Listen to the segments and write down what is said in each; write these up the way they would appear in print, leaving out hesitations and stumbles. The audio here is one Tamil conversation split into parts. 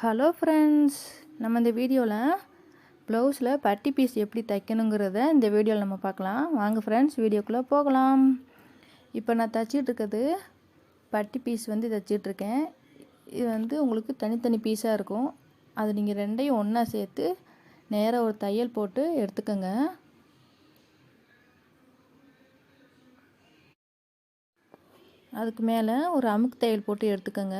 ஹலோ ஃப்ரெண்ட்ஸ், நம்ம இந்த வீடியோவில் ப்ளவுஸில் பட்டி பீஸ் எப்படி தைக்கணுங்கிறத இந்த வீடியோவில் நம்ம பார்க்கலாம். வாங்க ஃப்ரெண்ட்ஸ், வீடியோக்குள்ளே போகலாம். இப்போ நான் தைச்சிட்ருக்கிறது பட்டி பீஸ் தைச்சிட்ருக்கேன். இது உங்களுக்கு தனித்தனி பீஸாக இருக்கும். அது நீங்கள் ரெண்டையும் ஒன்றா சேர்த்து நேராக ஒரு தையல் போட்டு எடுத்துக்கோங்க. அதுக்கு மேலே ஒரு அமுக்கு தையல் போட்டு எடுத்துக்கோங்க.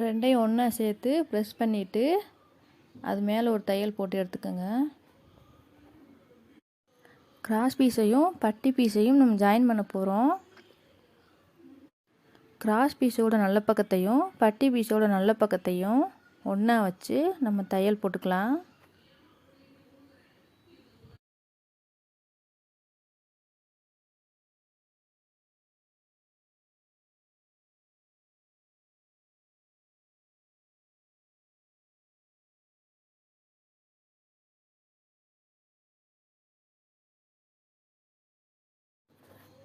ரெண்டையும் ஒன்றா சேர்த்து ப்ரெஸ் பண்ணிவிட்டு அது மேலே ஒரு தையல் போட்டு எடுத்துக்கோங்க. கிராஸ் பீஸையும் பட்டி பீஸையும் நம்ம ஜாயின் பண்ண போகிறோம். கிராஸ் பீஸோட நல்ல பக்கத்தையும் பட்டி பீஸோட நல்ல பக்கத்தையும் ஒன்றா வச்சு நம்ம தையல் போட்டுக்கலாம்.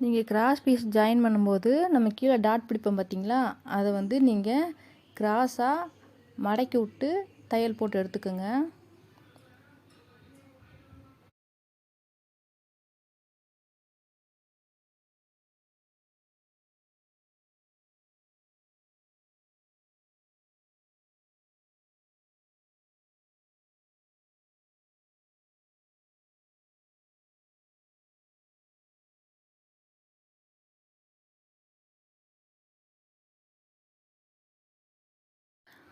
நீங்கள் கிராஸ் பீஸ் ஜாயின் பண்ணும்போது நம்ம கீழே டாட் பிடிப்போம் பார்த்தீங்களா, அதை நீங்கள் கிராஸாக மடக்கி விட்டு தையல் போட்டு எடுத்துக்கோங்க.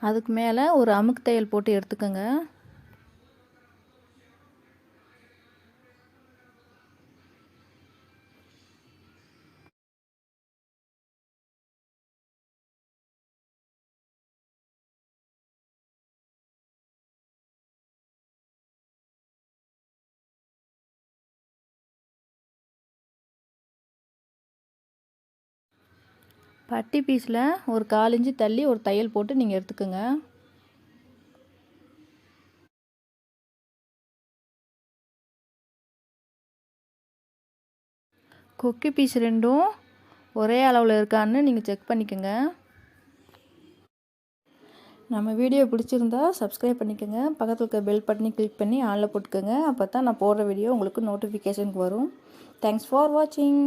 அதுக்கு மேலே ஒரு அமுக்கு தையல் போட்டு எடுத்துக்கோங்க. பட்டி பீஸில் ஒரு 1/4 இன்ச்சு தள்ளி ஒரு தையல் போட்டு நீங்கள் எடுத்துக்கோங்க. கொக்கி பீஸ் ரெண்டும் ஒரே அளவில் இருக்கான்னு நீங்கள் செக் பண்ணிக்கோங்க. நம்ம வீடியோ பிடிச்சிருந்தா சப்ஸ்கிரைப் பண்ணிக்கோங்க. பக்கத்தில் இருக்க பெல் பட்டனை கிளிக் பண்ணி ஆனில் போட்டுக்கோங்க. அப்போ தான் நான் போடுற வீடியோ உங்களுக்கு நோட்டிஃபிகேஷனுக்கு வரும். தேங்க்ஸ் ஃபார் வாட்சிங்.